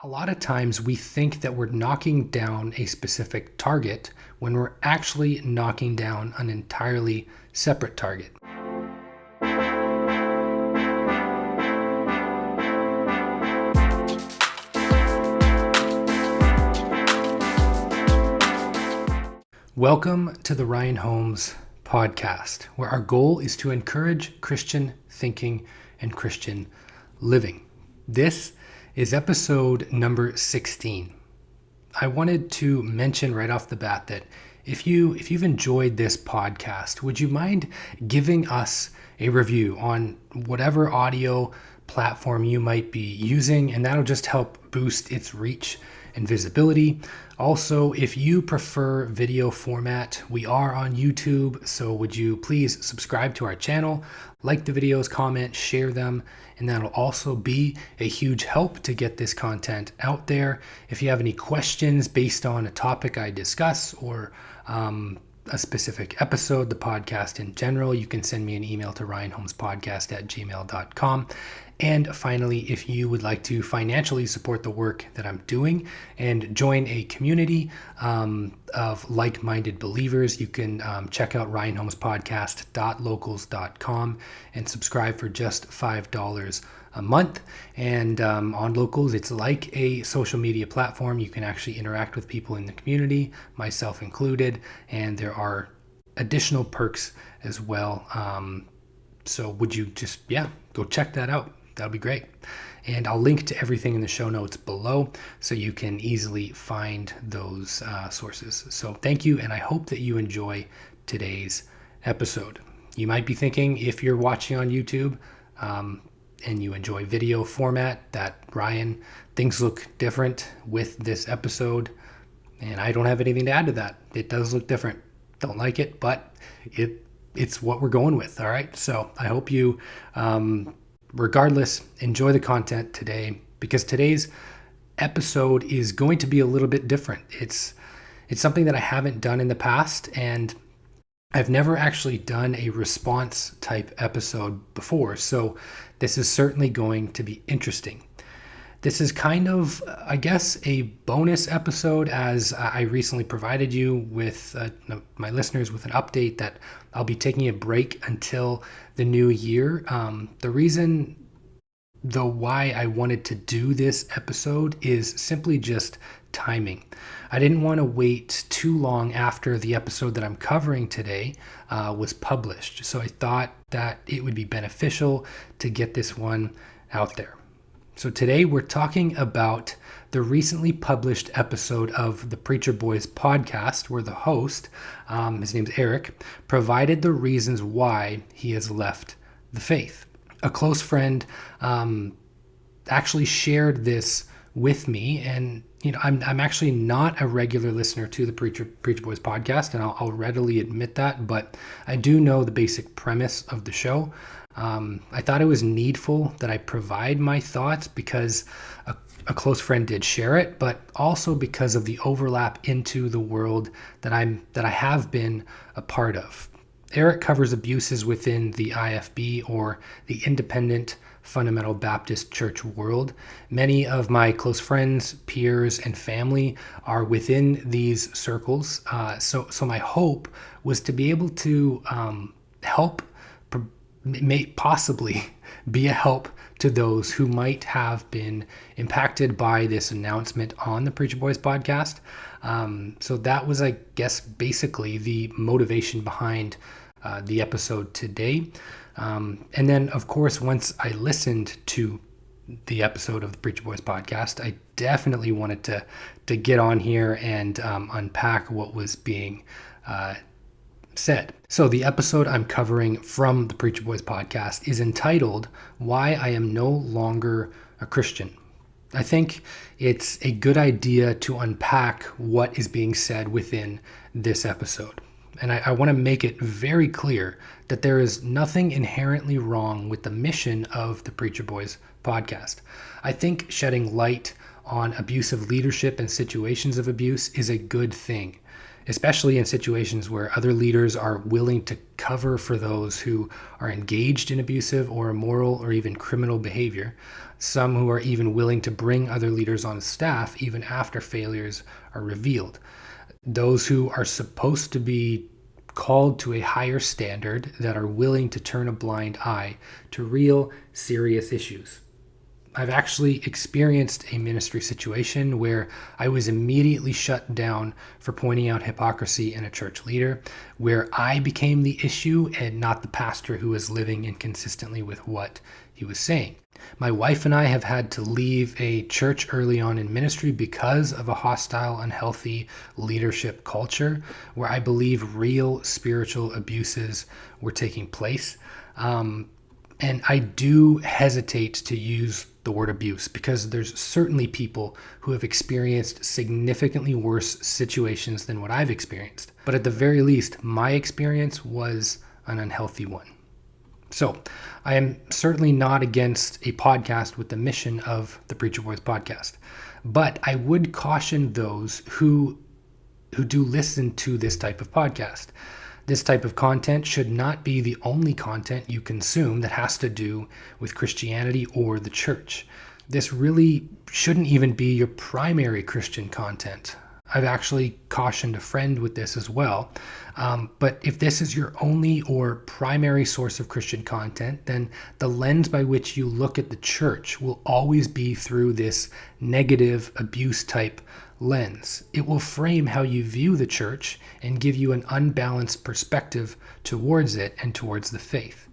A lot of times we think that we're knocking down a specific target when we're actually knocking down an entirely separate target. Welcome to the Ryan Holmes podcast, where our goal is to encourage Christian thinking and Christian living. This is episode number 16. I wanted to mention right off the bat that if you've enjoyed this podcast, would you mind giving us a review on whatever audio platform you might be using, and that'll just help boost its reach and visibility. Also, if you prefer video format, we are on YouTube, so would you please subscribe to our channel, like the videos, comment, share them, and that'll also be a huge help to get this content out there. If you have any questions based on a topic I discuss or a specific episode, the podcast in general, you can send me an email to ryanholmespodcast@gmail.com. And finally, if you would like to financially support the work that I'm doing and join a community of like-minded believers, you can check out ryanholmespodcast.locals.com and subscribe for just $5 a month. And on Locals, it's like a social media platform. You can actually interact with people in the community, myself included, and there are additional perks as well. So would you just, go check that out. That'll be great. And I'll link to everything in the show notes below so you can easily find those sources. So thank you, and I hope that you enjoy today's episode. You might be thinking, if you're watching on YouTube and you enjoy video format, that Ryan, things look different with this episode, and I don't have anything to add to that. It does look different. Don't like it, but it's what we're going with, all right? So I hope you... regardless, enjoy the content today, because today's episode is going to be a little bit different. It's something that I haven't done in the past, and I've never actually done a response type episode before. So this is certainly going to be interesting. This is kind of, I guess, a bonus episode, as I recently provided you with my listeners with an update that I'll be taking a break until the new year. The reason, though, why I wanted to do this episode is simply just timing. I didn't want to wait too long after the episode that I'm covering today was published. So I thought that it would be beneficial to get this one out there. So today we're talking about the recently published episode of the Preacher Boys podcast, where the host, his name's Eric, provided the reasons why he has left the faith. A close friend actually shared this with me, and I'm actually not a regular listener to the Preacher Boys podcast, and I'll readily admit that, but I do know the basic premise of the show. I thought it was needful that I provide my thoughts because a close friend did share it, but also because of the overlap into the world that I have been a part of. Eric covers abuses within the IFB, or the Independent Fundamental Baptist Church world. Many of my close friends, peers, and family are within these circles. So my hope was to be able to help, may possibly be a help to those who might have been impacted by this announcement on the Preacher Boys podcast. So that was, I guess, basically the motivation behind the episode today. And then, of course, once I listened to the episode of the Preacher Boys podcast, I definitely wanted to get on here and unpack what was being said. So the episode I'm covering from the Preacher Boys podcast is entitled "Why I Am No Longer a Christian." I think it's a good idea to unpack what is being said within this episode. And I want to make it very clear that there is nothing inherently wrong with the mission of the Preacher Boys podcast. I think shedding light on abusive leadership and situations of abuse is a good thing, especially in situations where other leaders are willing to cover for those who are engaged in abusive or immoral or even criminal behavior. Some who are even willing to bring other leaders on staff even after failures are revealed. Those who are supposed to be called to a higher standard, that are willing to turn a blind eye to real serious issues. I've actually experienced a ministry situation where I was immediately shut down for pointing out hypocrisy in a church leader, where I became the issue and not the pastor who was living inconsistently with what he was saying. My wife and I have had to leave a church early on in ministry because of a hostile, unhealthy leadership culture where I believe real spiritual abuses were taking place. And I do hesitate to use the word abuse because there's certainly people who have experienced significantly worse situations than what I've experienced. But at the very least, my experience was an unhealthy one. So I am certainly not against a podcast with the mission of the Preacher Boys podcast, but I would caution those who do listen to this type of podcast. This type of content should not be the only content you consume that has to do with Christianity or the church. This really shouldn't even be your primary Christian content. I've actually cautioned a friend with this as well. But if this is your only or primary source of Christian content, then the lens by which you look at the church will always be through this negative abuse type lens. It will frame how you view the church and give you an unbalanced perspective towards it and towards the faith.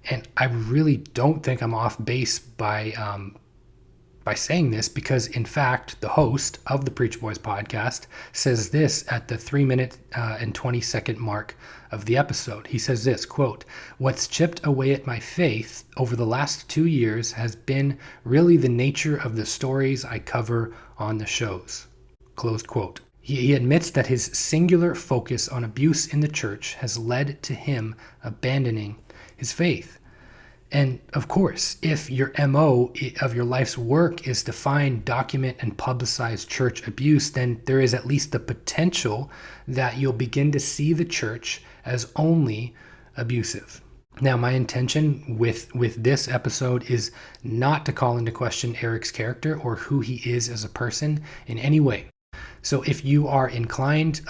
And I really don't think I'm off base by saying this, because in fact, the host of the Preacher Boys podcast says this at the 3-minute and 20-second mark of the episode. He says this, quote, "What's chipped away at my faith over the last 2 years has been really the nature of the stories I cover on the shows." Closed quote. He admits that his singular focus on abuse in the church has led to him abandoning his faith. And of course, if your MO of your life's work is to find, document, and publicize church abuse, then there is at least the potential that you'll begin to see the church as only abusive. Now, my intention with this episode is not to call into question Eric's character or who he is as a person in any way. So if you are inclined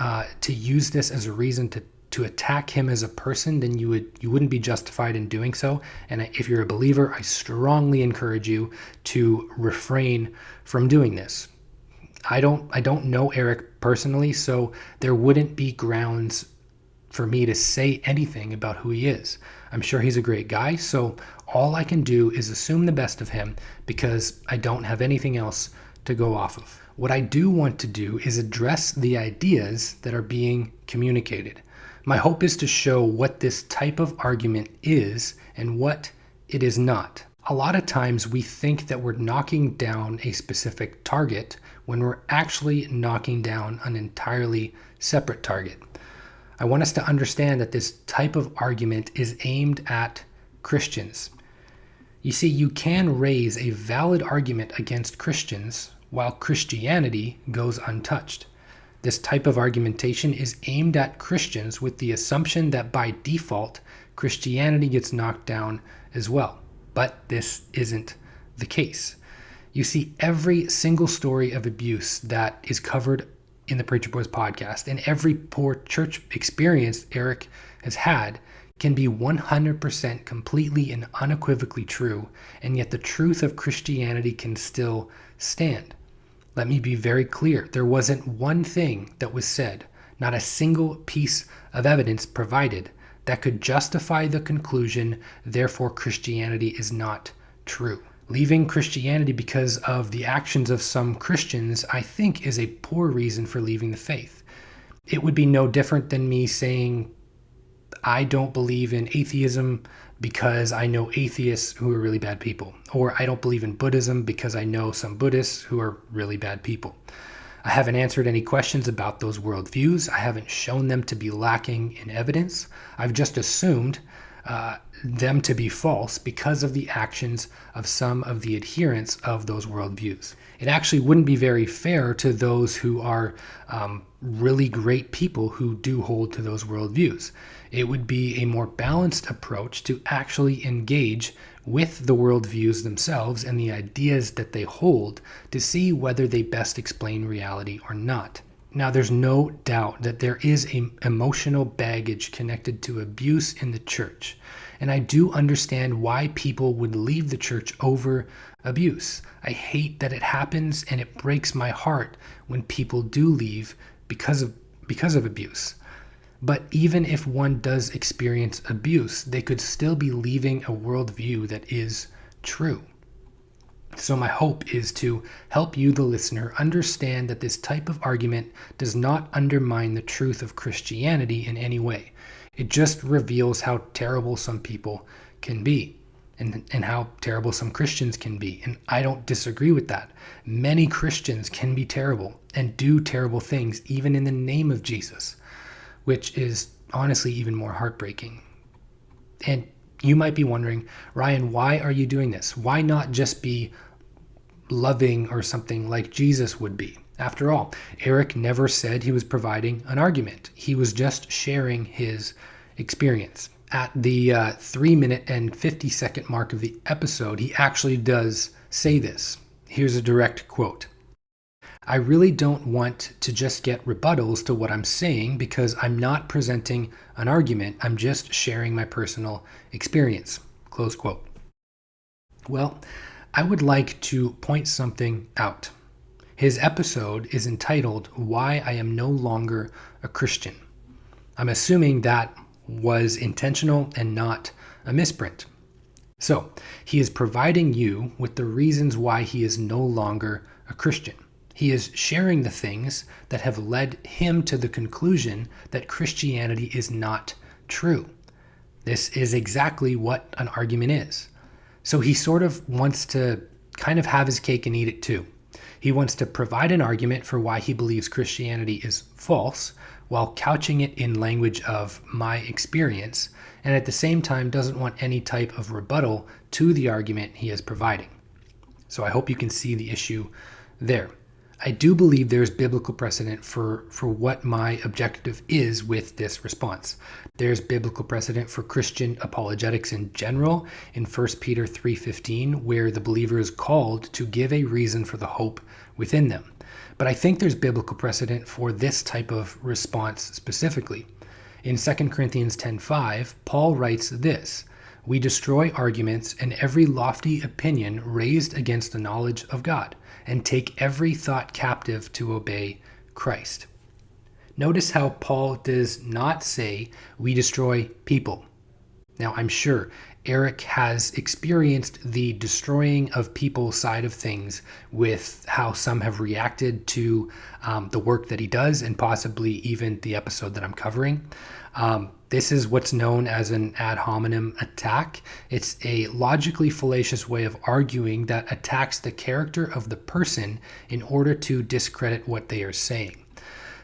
to use this as a reason to attack him as a person, then you wouldn't be justified in doing so. And if you're a believer, I strongly encourage you to refrain from doing this. I don't know Eric personally, so there wouldn't be grounds for me to say anything about who he is. I'm sure he's a great guy, so all I can do is assume the best of him because I don't have anything else to go off of. What I do want to do is address the ideas that are being communicated. My hope is to show what this type of argument is and what it is not. A lot of times we think that we're knocking down a specific target when we're actually knocking down an entirely separate target. I want us to understand that this type of argument is aimed at Christians. You see, you can raise a valid argument against Christians while Christianity goes untouched. This type of argumentation is aimed at Christians with the assumption that by default, Christianity gets knocked down as well. But this isn't the case. You see, every single story of abuse that is covered in the Preacher Boys podcast and every poor church experience Eric has had can be 100% completely and unequivocally true, and yet the truth of Christianity can still stand. Let me be very clear. There wasn't one thing that was said, not a single piece of evidence provided that could justify the conclusion, therefore Christianity is not true. Leaving Christianity because of the actions of some Christians, I think, is a poor reason for leaving the faith. It would be no different than me saying, I don't believe in atheism because I know atheists who are really bad people. Or I don't believe in Buddhism because I know some Buddhists who are really bad people. I haven't answered any questions about those worldviews. I haven't shown them to be lacking in evidence. I've just assumed them to be false because of the actions of some of the adherents of those worldviews. It actually wouldn't be very fair to those who are really great people who do hold to those worldviews. It would be a more balanced approach to actually engage with the worldviews themselves and the ideas that they hold to see whether they best explain reality or not. Now, there's no doubt that there is an emotional baggage connected to abuse in the church. And I do understand why people would leave the church over abuse. I hate that it happens, and it breaks my heart when people do leave because of abuse. But even if one does experience abuse, they could still be leaving a worldview that is true. So my hope is to help you, the listener, understand that this type of argument does not undermine the truth of Christianity in any way. It just reveals how terrible some people can be and how terrible some Christians can be. And I don't disagree with that. Many Christians can be terrible and do terrible things even in the name of Jesus, which is honestly even more heartbreaking. And you might be wondering, Ryan, why are you doing this? Why not just be loving or something like Jesus would be? After all, Eric never said he was providing an argument. He was just sharing his experience. At the 3-minute and 50-second mark of the episode, he actually does say this. Here's a direct quote. I really don't want to just get rebuttals to what I'm saying because I'm not presenting an argument. I'm just sharing my personal experience. Close quote. Well, I would like to point something out. His episode is entitled, Why I Am No Longer a Christian. I'm assuming that was intentional and not a misprint. So, he is providing you with the reasons why he is no longer a Christian. He is sharing the things that have led him to the conclusion that Christianity is not true. This is exactly what an argument is. So he sort of wants to kind of have his cake and eat it too. He wants to provide an argument for why he believes Christianity is false while couching it in language of my experience, and at the same time doesn't want any type of rebuttal to the argument he is providing. So I hope you can see the issue there. I do believe there's biblical precedent for what my objective is with this response. There's biblical precedent for Christian apologetics in general in 1 Peter 3:15, where the believer is called to give a reason for the hope within them. But I think there's biblical precedent for this type of response specifically. In 2 Corinthians 10:5, Paul writes this, We destroy arguments and every lofty opinion raised against the knowledge of God, and take every thought captive to obey Christ. Notice how Paul does not say we destroy people. Now, I'm sure Eric has experienced the destroying of people side of things with how some have reacted to the work that he does and possibly even the episode that I'm covering. This is what's known as an ad hominem attack. It's a logically fallacious way of arguing that attacks the character of the person in order to discredit what they are saying.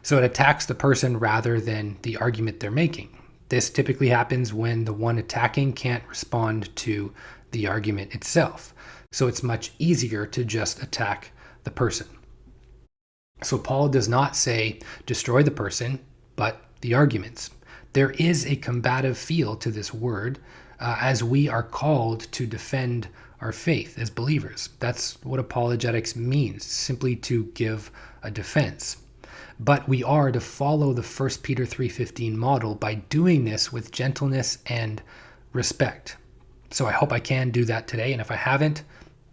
So it attacks the person rather than the argument they're making. This typically happens when the one attacking can't respond to the argument itself. So it's much easier to just attack the person. So Paul does not say destroy the person, but the arguments. There is a combative feel to this word as we are called to defend our faith as believers. That's what apologetics means, simply to give a defense. But we are to follow the 1 Peter 3:15 model by doing this with gentleness and respect. So I hope I can do that today, and if I haven't,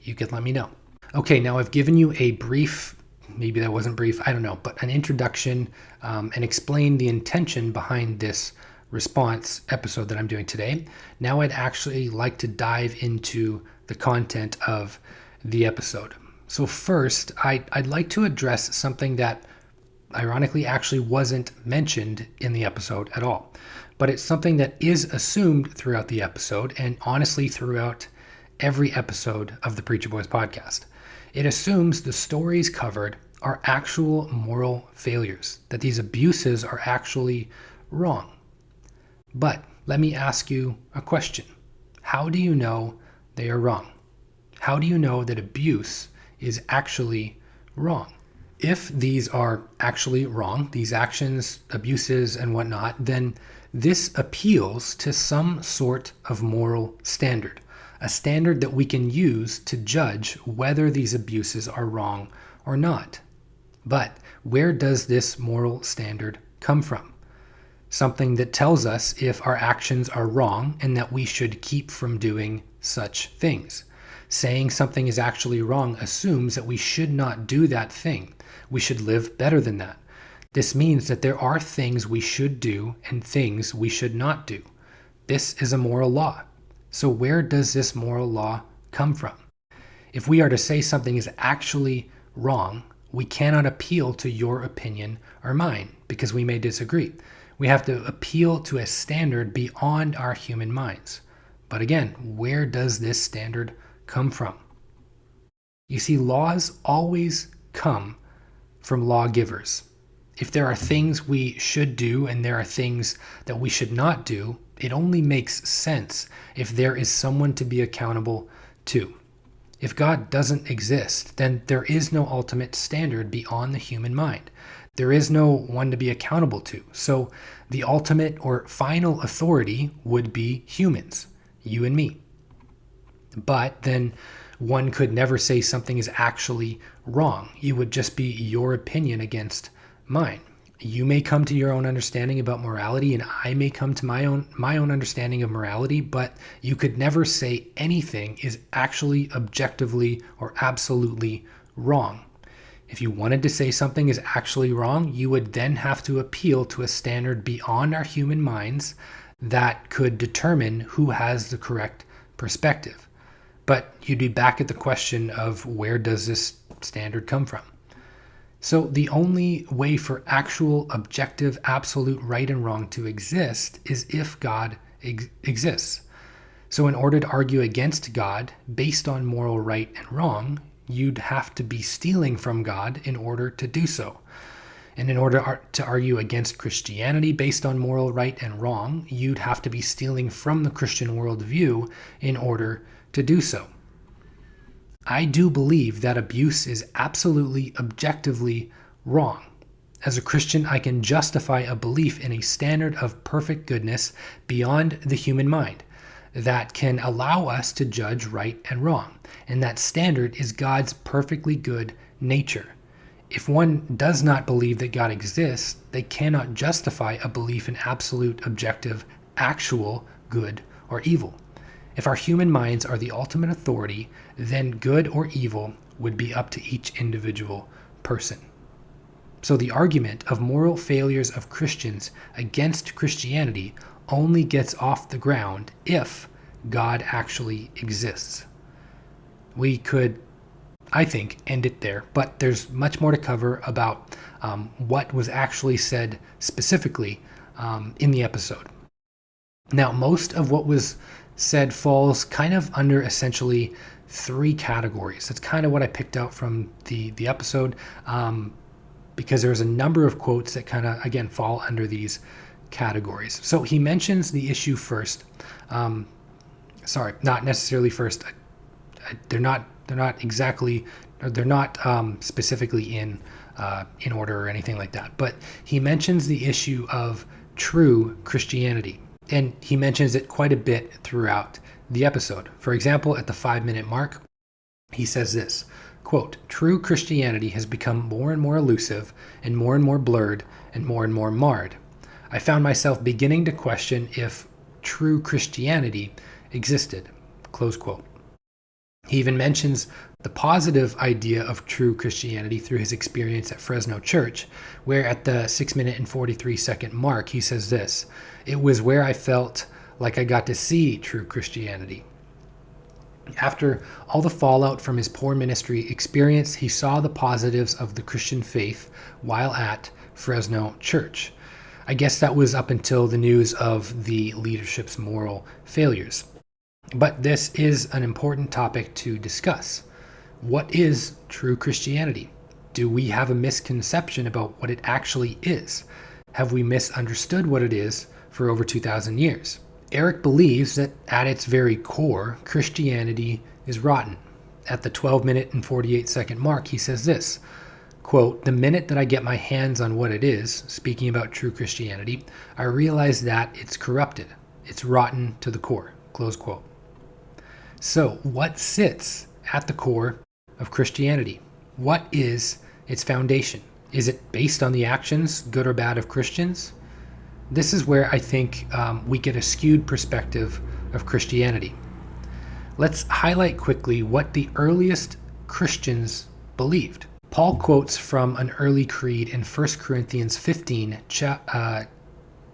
you can let me know. Okay, now I've given you a brief, maybe that wasn't brief, I don't know, but an introduction and explained the intention behind this response episode that I'm doing today. Now I'd actually like to dive into the content of the episode. So first, I'd like to address something that ironically actually wasn't mentioned in the episode at all. But it's something that is assumed throughout the episode and honestly throughout every episode of the Preacher Boys podcast. It assumes the stories covered are actual moral failures, that these abuses are actually wrong. But Let me ask you a question. How do you know they are wrong? How do you know that abuse is actually wrong? If these are actually wrong, these actions, abuses, and whatnot, then this appeals to some sort of moral standard, a standard that we can use to judge whether these abuses are wrong or not. But where does this moral standard come from? Something that tells us if our actions are wrong and that we should keep from doing such things. Saying something is actually wrong assumes that we should not do that thing. We should live better than that. This means that there are things we should do and things we should not do. This is a moral law. So where does this moral law come from? If we are to say something is actually wrong, we cannot appeal to your opinion or mine because we may disagree. We have to appeal to a standard beyond our human minds. But again, where does this standard come from? You see, laws always come from lawgivers. If there are things we should do and there are things that we should not do, it only makes sense if there is someone to be accountable to. If God doesn't exist, then there is no ultimate standard beyond the human mind. There is no one to be accountable to. So the ultimate or final authority would be humans, you and me. But then one could never say something is actually wrong. It would just be your opinion against mine. You may come to your own understanding about morality, and I may come to my own understanding of morality, but you could never say anything is actually objectively or absolutely wrong. If you wanted to say something is actually wrong, you would then have to appeal to a standard beyond our human minds that could determine who has the correct perspective. But you'd be back at the question of where does this standard come from? So the only way for actual, objective, absolute right and wrong to exist is if God exists. So in order to argue against God based on moral right and wrong, you'd have to be stealing from God in order to do so. And in order to argue against Christianity based on moral right and wrong, you'd have to be stealing from the Christian worldview in order to do so. I do believe that abuse is absolutely, objectively wrong. As a Christian, I can justify a belief in a standard of perfect goodness beyond the human mind that can allow us to judge right and wrong. And that standard is God's perfectly good nature. If one does not believe that God exists, they cannot justify a belief in absolute, objective, actual good or evil. If our human minds are the ultimate authority, then good or evil would be up to each individual person. So the argument of moral failures of Christians against Christianity only gets off the ground if God actually exists. We could, I think, end it there, but there's much more to cover about what was actually said specifically in the episode. Now, most of what was said falls kind of under essentially three categories. That's kind of what I picked out from the episode, because there's a number of quotes that kind of, again, fall under these categories. So he mentions the issue first. Not necessarily first. They're not specifically in order or anything like that. But he mentions the issue of true Christianity. And he mentions it quite a bit throughout the episode. For example, at the 5-minute mark, he says this, quote, "True Christianity has become more and more elusive and more blurred and more marred. I found myself beginning to question if true Christianity existed," close quote. He even mentions the positive idea of true Christianity through his experience at Fresno Church, where at the 6-minute and 43-second mark, he says this, "It was where I felt like I got to see true Christianity." After all the fallout from his poor ministry experience, he saw the positives of the Christian faith while at Fresno Church. I guess that was up until the news of the leadership's moral failures. But this is an important topic to discuss. What is true Christianity? Do we have a misconception about what it actually is? Have we misunderstood what it is for over 2,000 years? Eric believes that at its very core, Christianity is rotten. At the 12-minute and 48-second mark, he says this, quote, "The minute that I get my hands on what it is," speaking about true Christianity, "I realize that it's corrupted. It's rotten to the core," close quote. So what sits at the core of Christianity? What is its foundation? Is it based on the actions, good or bad, of Christians? This is where I think we get a skewed perspective of Christianity. Let's highlight quickly what the earliest Christians believed. Paul quotes from an early creed in 1 Corinthians 15,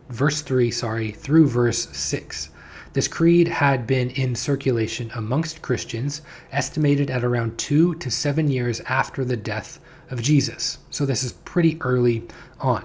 verse 3, through verse 6. This creed had been in circulation amongst Christians, estimated at around 2 to 7 years after the death of Jesus. So this is pretty early on.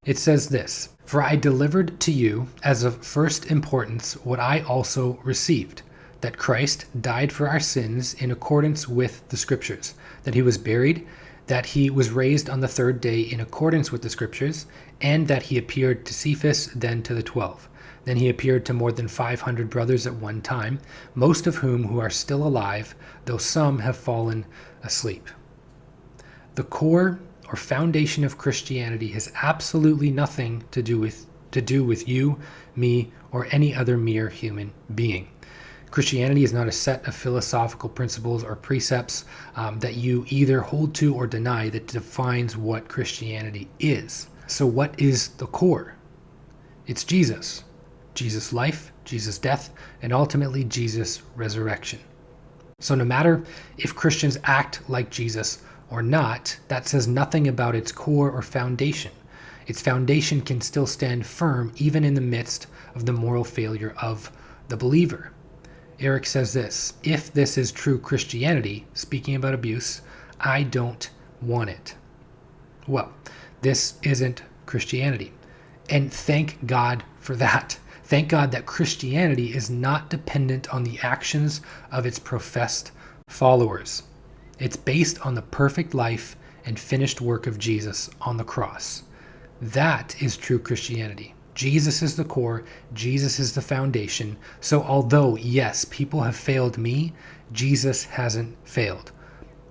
It says this, "For I delivered to you as of first importance what I also received, that Christ died for our sins in accordance with the Scriptures, that he was buried, that he was raised on the third day in accordance with the Scriptures, and that he appeared to Cephas, then to the 12. Then he appeared to more than 500 brothers at one time, most of whom are still alive, though some have fallen asleep." The core or foundation of Christianity has absolutely nothing to do with you, me, or any other mere human being. Christianity is not a set of philosophical principles or precepts that you either hold to or deny that defines what Christianity is. So what is the core? It's Jesus. Jesus' life, Jesus' death, and ultimately Jesus' resurrection. So no matter if Christians act like Jesus or not, that says nothing about its core or foundation. Its foundation can still stand firm even in the midst of the moral failure of the believer. Eric says this, "If this is true Christianity," speaking about abuse, "I don't want it." Well, this isn't Christianity. And thank God for that. Thank God that Christianity is not dependent on the actions of its professed followers. It's based on the perfect life and finished work of Jesus on the cross. That is true Christianity. Jesus is the core. Jesus is the foundation. So although, yes, people have failed me, Jesus hasn't failed.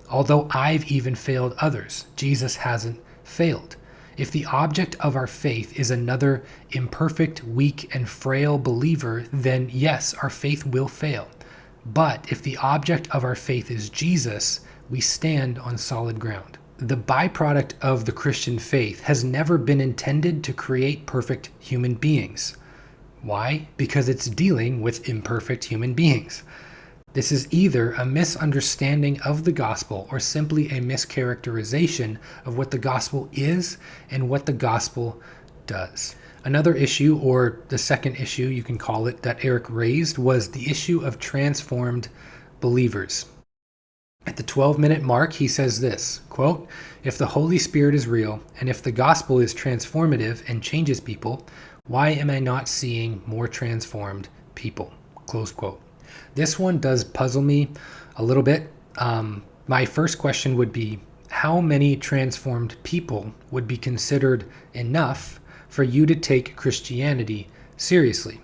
Although I've even failed others, Jesus hasn't failed. If the object of our faith is another imperfect, weak, and frail believer, then yes, our faith will fail. But if the object of our faith is Jesus, we stand on solid ground. The byproduct of the Christian faith has never been intended to create perfect human beings. Why? Because it's dealing with imperfect human beings. This is either a misunderstanding of the gospel or simply a mischaracterization of what the gospel is and what the gospel does. Another issue, or the second issue you can call it, that Eric raised was the issue of transformed believers. At the 12-minute mark, he says this, quote, "If the Holy Spirit is real, and if the gospel is transformative and changes people, why am I not seeing more transformed people?" Close quote. This one does puzzle me a little bit. My first question would be, how many transformed people would be considered enough for you to take Christianity seriously?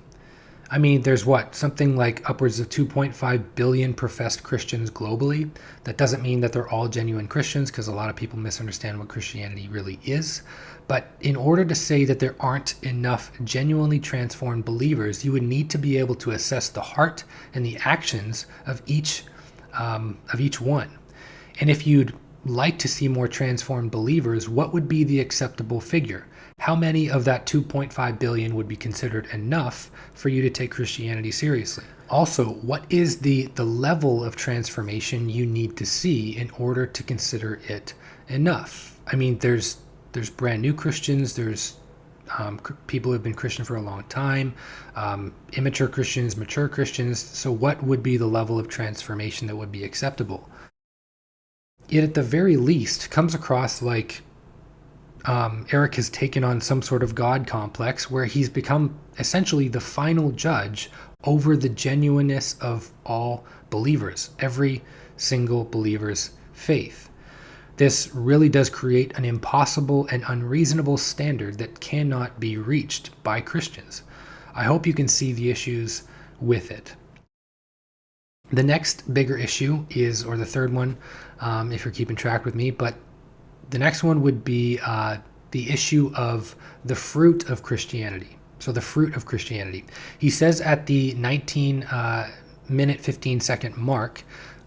I mean, there's something like upwards of 2.5 billion professed Christians globally. That doesn't mean that they're all genuine Christians, because a lot of people misunderstand what Christianity really is. But in order to say that there aren't enough genuinely transformed believers, you would need to be able to assess the heart and the actions of each one. And if you'd like to see more transformed believers, what would be the acceptable figure? How many of that 2.5 billion would be considered enough for you to take Christianity seriously? Also, what is the level of transformation you need to see in order to consider it enough? I mean, there's brand new Christians, there's people who have been Christian for a long time, immature Christians, mature Christians. So what would be the level of transformation that would be acceptable? It, at the very least, comes across like Eric has taken on some sort of God complex where he's become essentially the final judge over the genuineness of all believers, every single believer's faith. This really does create an impossible and unreasonable standard that cannot be reached by Christians. I hope you can see the issues with it. The next bigger issue is, or the third one, if you're keeping track with me, but the next one would be the issue of the fruit of Christianity. So the fruit of Christianity. He says at the 19-minute, 15-second mark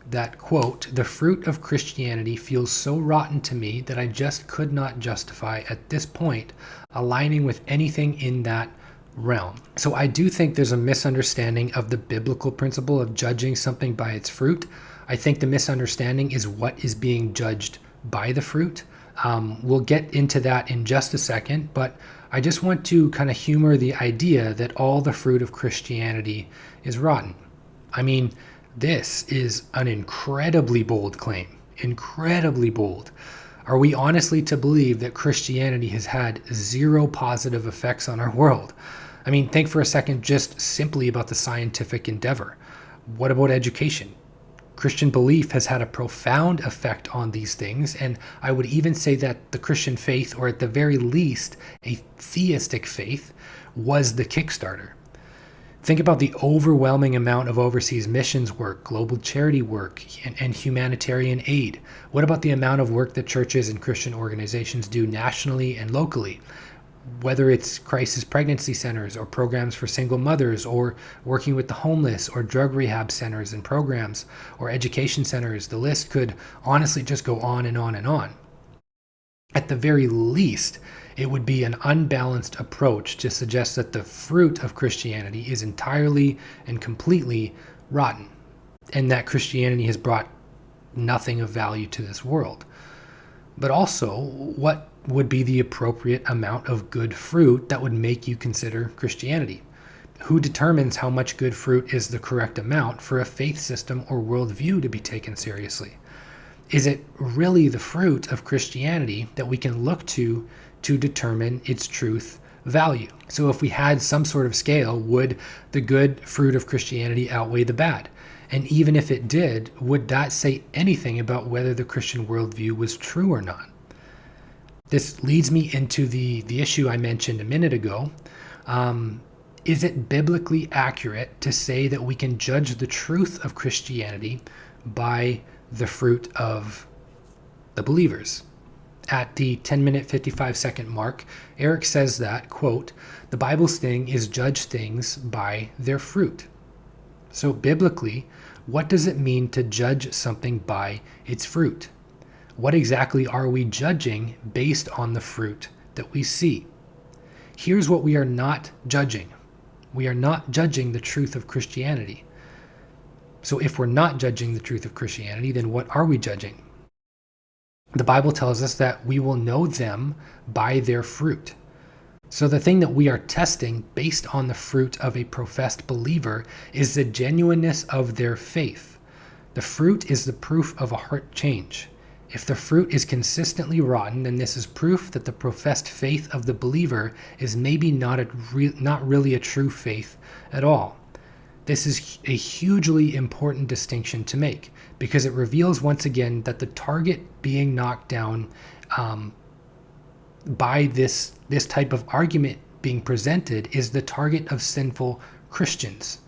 that, quote, "The fruit of Christianity feels so rotten to me that I just could not justify at this point aligning with anything in that realm." So I do think there's a misunderstanding of the biblical principle of judging something by its fruit. I think the misunderstanding is what is being judged by the fruit. We'll get into that in just a second, but I just want to kind of humor the idea that all the fruit of Christianity is rotten. I mean, this is an incredibly bold claim, incredibly bold. Are we honestly to believe that Christianity has had zero positive effects on our world? I mean, think for a second just simply about the scientific endeavor. What about education? Christian belief has had a profound effect on these things, and I would even say that the Christian faith, or at the very least, a theistic faith, was the Kickstarter. Think about the overwhelming amount of overseas missions work, global charity work, and humanitarian aid. What about the amount of work that churches and Christian organizations do nationally and locally? Whether it's crisis pregnancy centers or programs for single mothers, or working with the homeless, or drug rehab centers and programs, or education centers, the list could honestly just go on and on and on. At the very least, it would be an unbalanced approach to suggest that the fruit of Christianity is entirely and completely rotten, and that Christianity has brought nothing of value to this world. But also, what would be the appropriate amount of good fruit that would make you consider Christianity? Who determines how much good fruit is the correct amount for a faith system or worldview to be taken seriously? Is it really the fruit of Christianity that we can look to determine its truth value? So if we had some sort of scale, would the good fruit of Christianity outweigh the bad? And even if it did, would that say anything about whether the Christian worldview was true or not? This leads me into the issue I mentioned a minute ago. Is it biblically accurate to say that we can judge the truth of Christianity by the fruit of the believers? At the 10-minute, 55-second mark, Eric says that, quote, "The Bible's thing is judge things by their fruit." So biblically, what does it mean to judge something by its fruit? What exactly are we judging based on the fruit that we see? Here's what we are not judging. We are not judging the truth of Christianity. So if we're not judging the truth of Christianity, then what are we judging? The Bible tells us that we will know them by their fruit. So the thing that we are testing based on the fruit of a professed believer is the genuineness of their faith. The fruit is the proof of a heart change. If the fruit is consistently rotten, then this is proof that the professed faith of the believer is maybe not really a true faith at all. This is a hugely important distinction to make, because it reveals once again that the target being knocked down by this type of argument being presented is the target of sinful Christians.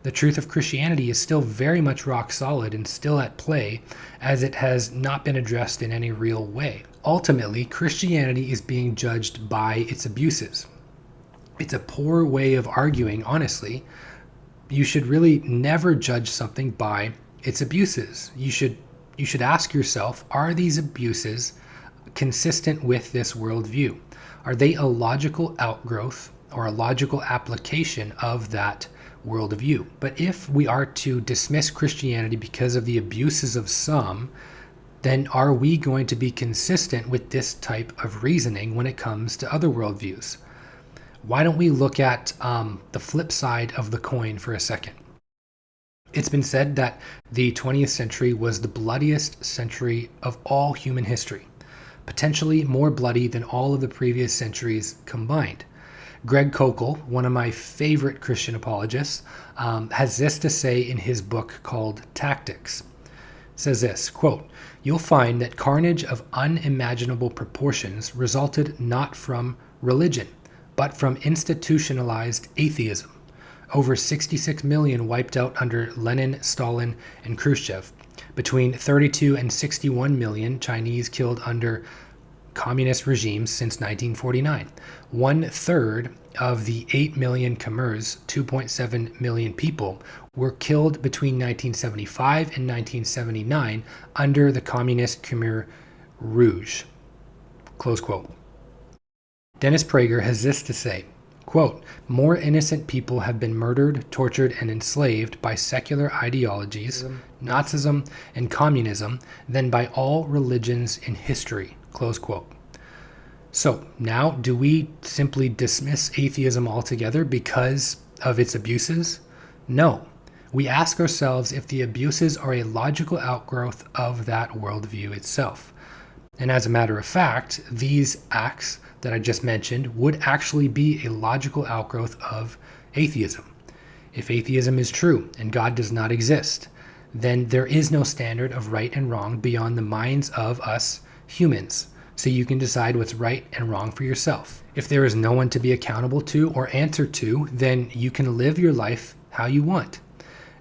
The truth of Christianity is still very much rock solid and still at play, as it has not been addressed in any real way. Ultimately, Christianity is being judged by its abuses. It's a poor way of arguing, honestly. You should really never judge something by its abuses. You should ask yourself, are these abuses consistent with this worldview? Are they a logical outgrowth or a logical application of that worldview? But if we are to dismiss Christianity because of the abuses of some, then are we going to be consistent with this type of reasoning when it comes to other worldviews? Why don't we look at the flip side of the coin for a second? It's been said that the 20th century was the bloodiest century of all human history, potentially more bloody than all of the previous centuries combined. Greg Koukl, one of my favorite Christian apologists, has this to say in his book called Tactics. It says this, quote, "You'll find that carnage of unimaginable proportions resulted not from religion, but from institutionalized atheism. Over 66 million wiped out under Lenin, Stalin, and Khrushchev. Between 32 and 61 million Chinese killed under communist regimes since 1949. 1/3 of the 8 million Khmers, 2.7 million people, were killed between 1975 and 1979 under the communist Khmer Rouge. Close quote. Dennis Prager has this to say, quote, more innocent people have been murdered, tortured, and enslaved by secular ideologies, Nazism, and communism than by all religions in history, close quote. So now, do we simply dismiss atheism altogether because of its abuses? No. We ask ourselves if the abuses are a logical outgrowth of that worldview itself. And as a matter of fact, these acts that I just mentioned would actually be a logical outgrowth of atheism. If atheism is true and God does not exist, then there is no standard of right and wrong beyond the minds of us humans. So you can decide what's right and wrong for yourself. If there is no one to be accountable to or answer to, then you can live your life how you want.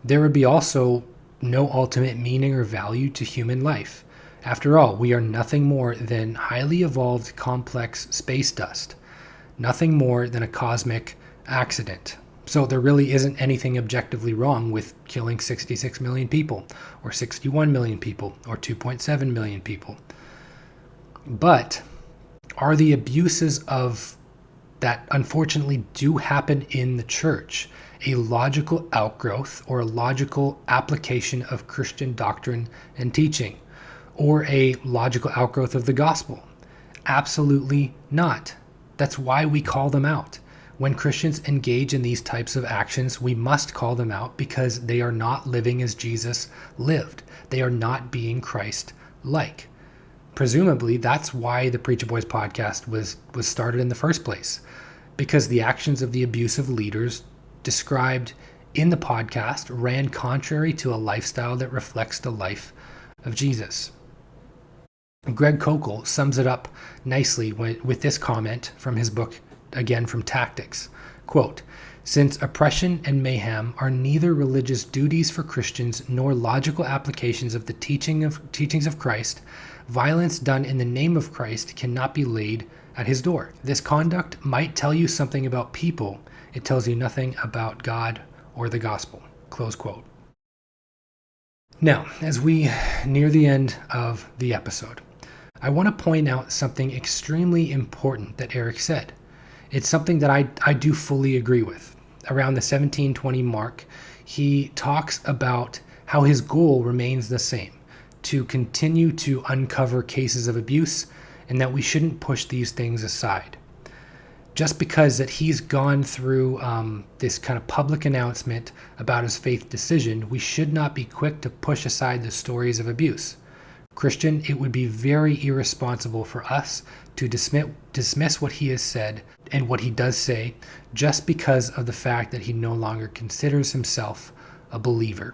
There would be also no ultimate meaning or value to human life. After all, we are nothing more than highly evolved, complex space dust. Nothing more than a cosmic accident. So there really isn't anything objectively wrong with killing 66 million people, or 61 million people, or 2.7 million people. But are the abuses of that unfortunately do happen in the church a logical outgrowth or a logical application of Christian doctrine and teaching, or a logical outgrowth of the gospel? Absolutely not. That's why we call them out. When Christians engage in these types of actions, we must call them out because they are not living as Jesus lived. They are not being Christ-like. Presumably, that's why the Preacher Boys podcast was started in the first place, because the actions of the abusive leaders described in the podcast ran contrary to a lifestyle that reflects the life of Jesus. Greg Koukl sums it up nicely with this comment from his book, again from Tactics. Quote, since oppression and mayhem are neither religious duties for Christians nor logical applications of the teachings of Christ, violence done in the name of Christ cannot be laid at his door. This conduct might tell you something about people. It tells you nothing about God or the gospel. Close quote. Now, as we near the end of the episode, I want to point out something extremely important that Eric said. It's something that I do fully agree with. Around the 1720 mark, he talks about how his goal remains the same, to continue to uncover cases of abuse, and that we shouldn't push these things aside. Just because that he's gone through this kind of public announcement about his faith decision, we should not be quick to push aside the stories of abuse. Christian, it would be very irresponsible for us to dismiss what he has said and what he does say just because of the fact that he no longer considers himself a believer.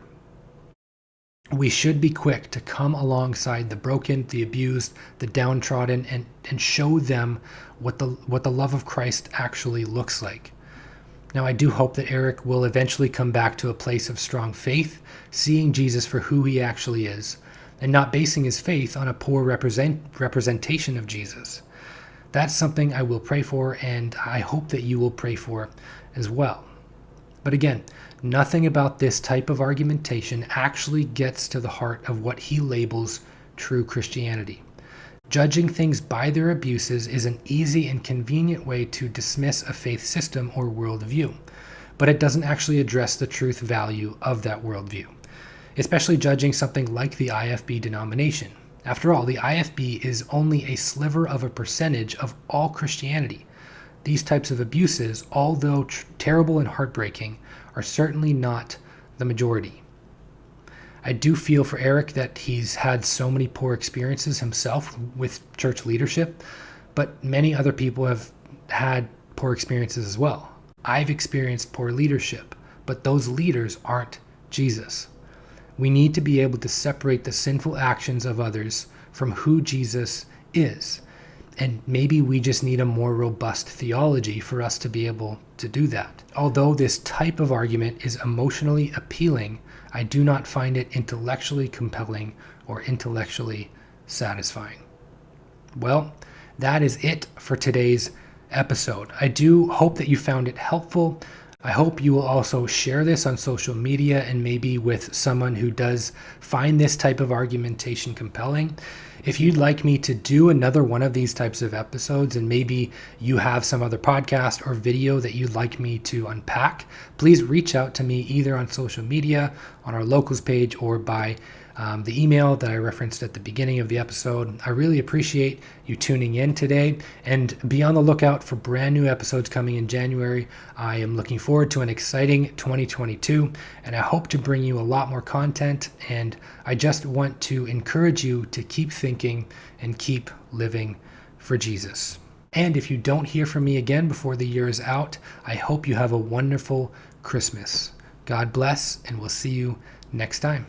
We should be quick to come alongside the broken, the abused, the downtrodden, and show them what the love of Christ actually looks like. Now, I do hope that Eric will eventually come back to a place of strong faith, seeing Jesus for who he actually is, and not basing his faith on a poor representation of Jesus. That's something I will pray for, and I hope that you will pray for as well. But again, nothing about this type of argumentation actually gets to the heart of what he labels true Christianity. Judging things by their abuses is an easy and convenient way to dismiss a faith system or worldview, but it doesn't actually address the truth value of that worldview, especially judging something like the IFB denomination. After all, the IFB is only a sliver of a percentage of all Christianity. These types of abuses, although terrible and heartbreaking, are certainly not the majority. I do feel for Eric that he's had so many poor experiences himself with church leadership, but many other people have had poor experiences as well. I've experienced poor leadership, but those leaders aren't Jesus. We need to be able to separate the sinful actions of others from who Jesus is. And maybe we just need a more robust theology for us to be able to do that. Although this type of argument is emotionally appealing, I do not find it intellectually compelling or intellectually satisfying. Well, that is it for today's episode. I do hope that you found it helpful. I hope you will also share this on social media and maybe with someone who does find this type of argumentation compelling. If you'd like me to do another one of these types of episodes, and maybe you have some other podcast or video that you'd like me to unpack, please reach out to me either on social media, on our locals page, or by the email that I referenced at the beginning of the episode. I really appreciate you tuning in today, and be on the lookout for brand new episodes coming in January. I am looking forward to an exciting 2022, and I hope to bring you a lot more content, and I just want to encourage you to keep thinking and keep living for Jesus. And if you don't hear from me again before the year is out, I hope you have a wonderful Christmas. God bless, and we'll see you next time.